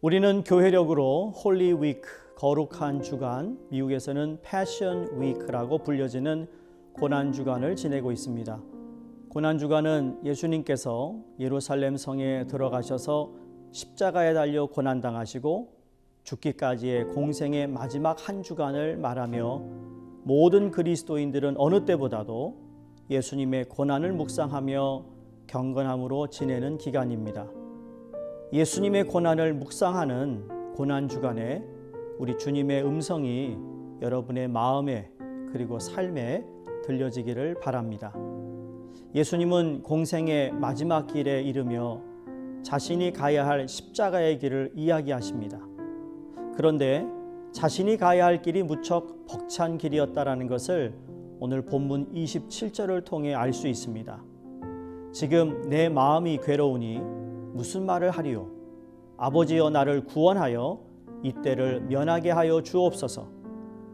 우리는 교회력으로 홀리 위크, 거룩한 주간, 미국에서는 패션 위크라고 불려지는 고난 주간을 지내고 있습니다. 고난 주간은 예수님께서 예루살렘 성에 들어가셔서 십자가에 달려 고난 당하시고 죽기까지의 공생의 마지막 한 주간을 말하며 모든 그리스도인들은 어느 때보다도 예수님의 고난을 묵상하며 경건함으로 지내는 기간입니다. 예수님의 고난을 묵상하는 고난 주간에 우리 주님의 음성이 여러분의 마음에 그리고 삶에 들려지기를 바랍니다. 예수님은 공생의 마지막 길에 이르며 자신이 가야 할 십자가의 길을 이야기하십니다. 그런데 자신이 가야 할 길이 무척 벅찬 길이었다라는 것을 오늘 본문 27절을 통해 알 수 있습니다. 지금 내 마음이 괴로우니 무슨 말을 하리요? 아버지여 나를 구원하여 이때를 면하게 하여 주옵소서.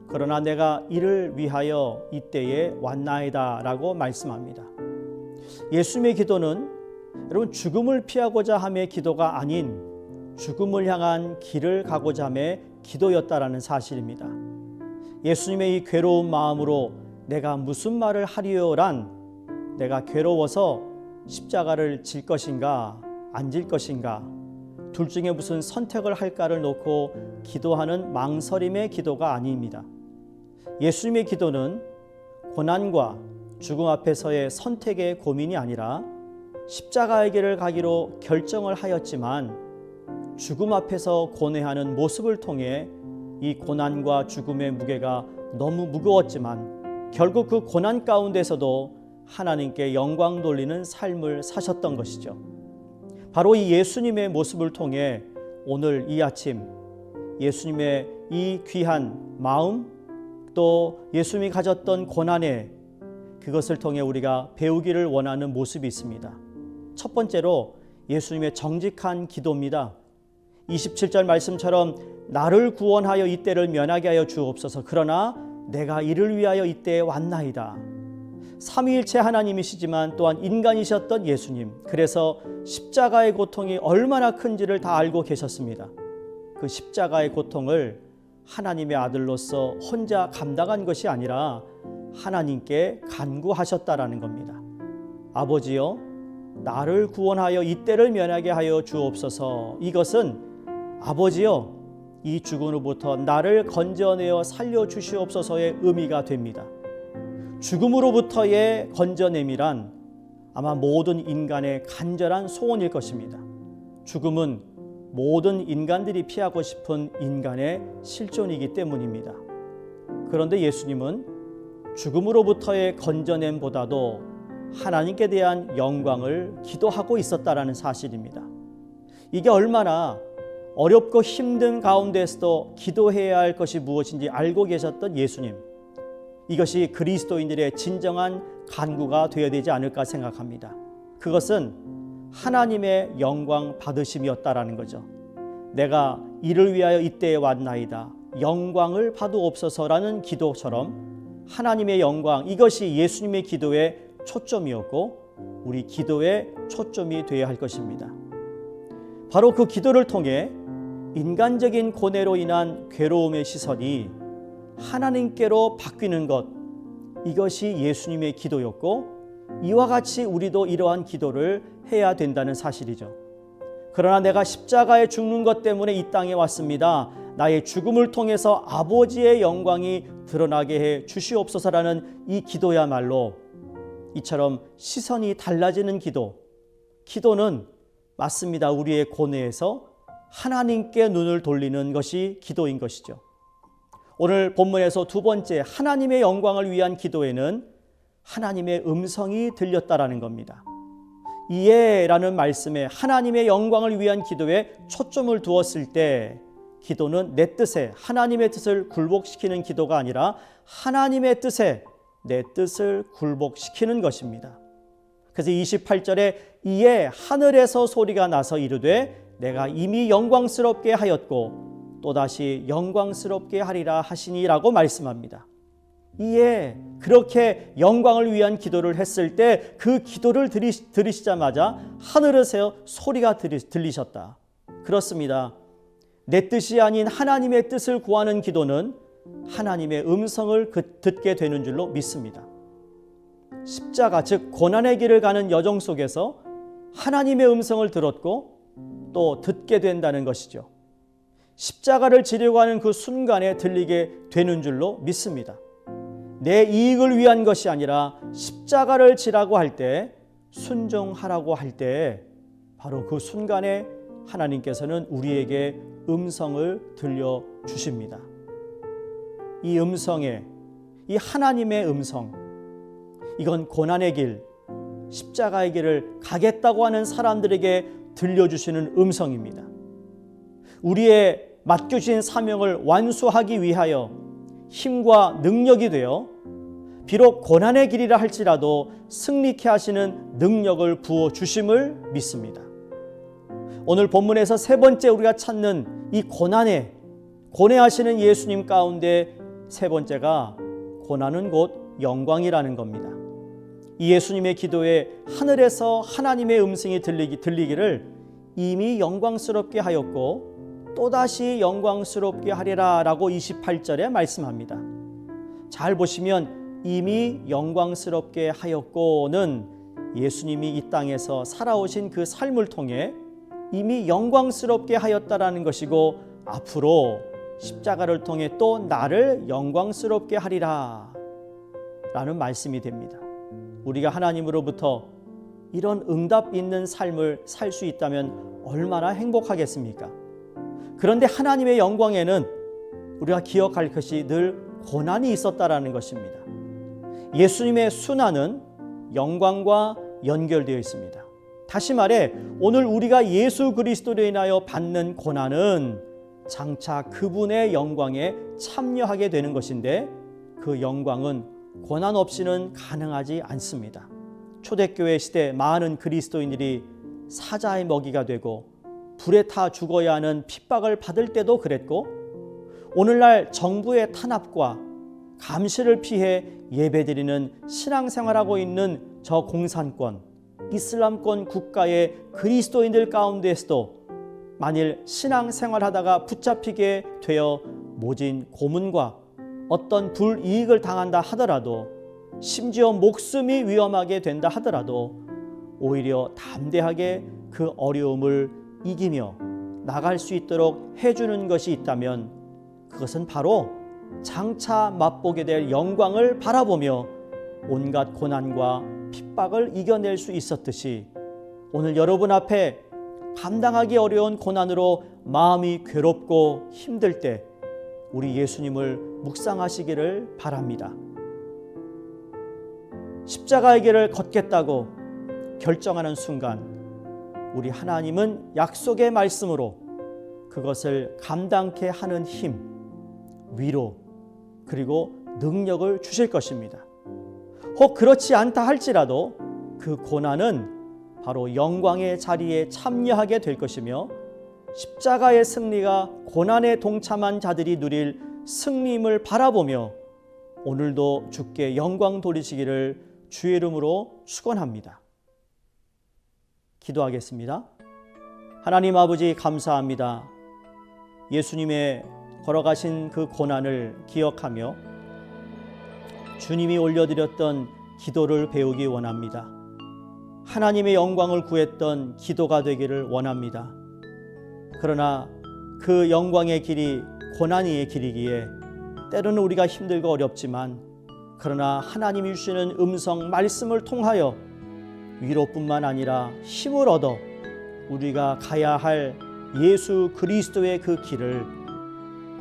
그러나 내가 이를 위하여 이때에 왔나이다 라고 말씀합니다. 예수님의 기도는 여러분 죽음을 피하고자 함의 기도가 아닌 죽음을 향한 길을 가고자 함의 기도였다라는 사실입니다. 예수님의 이 괴로운 마음으로 내가 무슨 말을 하리요란 내가 괴로워서 십자가를 질 것인가 안 질 것인가 둘 중에 무슨 선택을 할까를 놓고 기도하는 망설임의 기도가 아닙니다. 예수님의 기도는 고난과 죽음 앞에서의 선택의 고민이 아니라 십자가의 길을 가기로 결정을 하였지만 죽음 앞에서 고뇌하는 모습을 통해 이 고난과 죽음의 무게가 너무 무거웠지만 결국 그 고난 가운데서도 하나님께 영광 돌리는 삶을 사셨던 것이죠. 바로 이 예수님의 모습을 통해 오늘 이 아침 예수님의 이 귀한 마음 또 예수님이 가졌던 고난의 그것을 통해 우리가 배우기를 원하는 모습이 있습니다. 첫 번째로 예수님의 정직한 기도입니다. 27절 말씀처럼 나를 구원하여 이때를 면하게 하여 주옵소서. 그러나 내가 이를 위하여 이때에 왔나이다. 삼위일체 하나님이시지만 또한 인간이셨던 예수님. 그래서 십자가의 고통이 얼마나 큰지를 다 알고 계셨습니다. 그 십자가의 고통을 하나님의 아들로서 혼자 감당한 것이 아니라 하나님께 간구하셨다라는 겁니다. 아버지여 나를 구원하여 이때를 면하게 하여 주옵소서. 이것은 아버지여 이 죽음으로부터 나를 건져내어 살려주시옵소서의 의미가 됩니다. 죽음으로부터의 건져냄이란 아마 모든 인간의 간절한 소원일 것입니다. 죽음은 모든 인간들이 피하고 싶은 인간의 실존이기 때문입니다. 그런데 예수님은 죽음으로부터의 건져냄보다도 하나님께 대한 영광을 기도하고 있었다라는 사실입니다. 이게 얼마나 어렵고 힘든 가운데서도 기도해야 할 것이 무엇인지 알고 계셨던 예수님. 이것이 그리스도인들의 진정한 간구가 되어야 되지 않을까 생각합니다. 그것은 하나님의 영광 받으심이었다라는 거죠. 내가 이를 위하여 이때에 왔나이다. 영광을 받으옵소서라는 기도처럼 하나님의 영광, 이것이 예수님의 기도의 초점이었고 우리 기도의 초점이 되어야 할 것입니다. 바로 그 기도를 통해 인간적인 고뇌로 인한 괴로움의 시선이 하나님께로 바뀌는 것, 이것이 예수님의 기도였고 이와 같이 우리도 이러한 기도를 해야 된다는 사실이죠. 그러나 내가 십자가에 죽는 것 때문에 이 땅에 왔습니다. 나의 죽음을 통해서 아버지의 영광이 드러나게 해 주시옵소서라는 이 기도야말로 이처럼 시선이 달라지는 기도는 맞습니다. 우리의 고뇌에서 하나님께 눈을 돌리는 것이 기도인 것이죠. 오늘 본문에서 두 번째 하나님의 영광을 위한 기도에는 하나님의 음성이 들렸다라는 겁니다. 이에라는 말씀에 하나님의 영광을 위한 기도에 초점을 두었을 때 기도는 내 뜻에 하나님의 뜻을 굴복시키는 기도가 아니라 하나님의 뜻에 내 뜻을 굴복시키는 것입니다. 그래서 28절에 이에 하늘에서 소리가 나서 이르되 내가 이미 영광스럽게 하였고 또다시 영광스럽게 하리라 하시니라고 말씀합니다. 이에 그렇게 영광을 위한 기도를 했을 때 그 기도를 들으시자마자 하늘에서 소리가 들리셨다. 그렇습니다. 내 뜻이 아닌 하나님의 뜻을 구하는 기도는 하나님의 음성을 듣게 되는 줄로 믿습니다. 십자가, 즉 고난의 길을 가는 여정 속에서 하나님의 음성을 들었고 또 듣게 된다는 것이죠. 십자가를 지려고 하는 그 순간에 들리게 되는 줄로 믿습니다. 내 이익을 위한 것이 아니라 십자가를 지라고 할 때, 순종하라고 할 때 바로 그 순간에 하나님께서는 우리에게 음성을 들려주십니다. 이 음성에, 이 하나님의 음성, 이건 고난의 길, 십자가의 길을 가겠다고 하는 사람들에게 들려주시는 음성입니다. 우리의 맡겨주신 사명을 완수하기 위하여 힘과 능력이 되어 비록 고난의 길이라 할지라도 승리케 하시는 능력을 부어주심을 믿습니다. 오늘 본문에서 세 번째 우리가 찾는 이 고뇌하시는 예수님 가운데 세 번째가 고난은 곧 영광이라는 겁니다. 이 예수님의 기도에 하늘에서 하나님의 음성이 들리기를 이미 영광스럽게 하였고 또다시 영광스럽게 하리라 라고 28절에 말씀합니다. 잘 보시면 이미 영광스럽게 하였고는 예수님이 이 땅에서 살아오신 그 삶을 통해 이미 영광스럽게 하였다라는 것이고 앞으로 십자가를 통해 또 나를 영광스럽게 하리라 라는 말씀이 됩니다. 우리가 하나님으로부터 이런 응답 있는 삶을 살 수 있다면 얼마나 행복하겠습니까? 그런데 하나님의 영광에는 우리가 기억할 것이 늘 고난이 있었다라는 것입니다. 예수님의 순환은 영광과 연결되어 있습니다. 다시 말해 오늘 우리가 예수 그리스도로 인하여 받는 고난은 장차 그분의 영광에 참여하게 되는 것인데 그 영광은 고난 없이는 가능하지 않습니다. 초대교회 시대 많은 그리스도인들이 사자의 먹이가 되고 불에 타 죽어야 하는 핍박을 받을 때도 그랬고 오늘날 정부의 탄압과 감시를 피해 예배드리는 신앙생활하고 있는 저 공산권, 이슬람권 국가의 그리스도인들 가운데에서도 만일 신앙생활하다가 붙잡히게 되어 모진 고문과 어떤 불이익을 당한다 하더라도 심지어 목숨이 위험하게 된다 하더라도 오히려 담대하게 그 어려움을 이기며 나갈 수 있도록 해주는 것이 있다면 그것은 바로 장차 맛보게 될 영광을 바라보며 온갖 고난과 핍박을 이겨낼 수 있었듯이 오늘 여러분 앞에 감당하기 어려운 고난으로 마음이 괴롭고 힘들 때 우리 예수님을 묵상하시기를 바랍니다. 십자가의 길을 걷겠다고 결정하는 순간 우리 하나님은 약속의 말씀으로 그것을 감당케 하는 힘, 위로, 그리고 능력을 주실 것입니다. 혹 그렇지 않다 할지라도 그 고난은 바로 영광의 자리에 참여하게 될 것이며 십자가의 승리가 고난에 동참한 자들이 누릴 승리임을 바라보며 오늘도 주께 영광 돌리시기를 주의 이름으로 축원합니다. 기도하겠습니다. 하나님 아버지 감사합니다. 예수님의 걸어가신 그 고난을 기억하며 주님이 올려드렸던 기도를 배우기 원합니다. 하나님의 영광을 구했던 기도가 되기를 원합니다. 그러나 그 영광의 길이 고난의 길이기에 때로는 우리가 힘들고 어렵지만 그러나 하나님이 주시는 음성 말씀을 통하여 위로뿐만 아니라 힘을 얻어 우리가 가야 할 예수 그리스도의 그 길을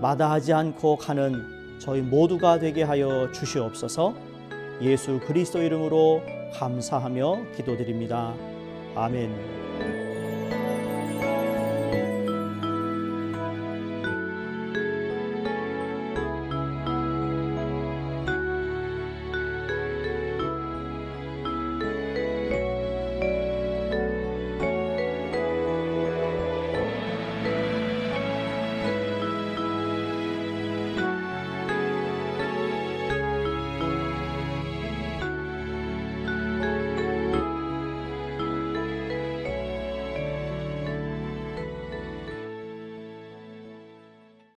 마다하지 않고 가는 저희 모두가 되게 하여 주시옵소서. 예수 그리스도 이름으로 감사하며 기도드립니다. 아멘.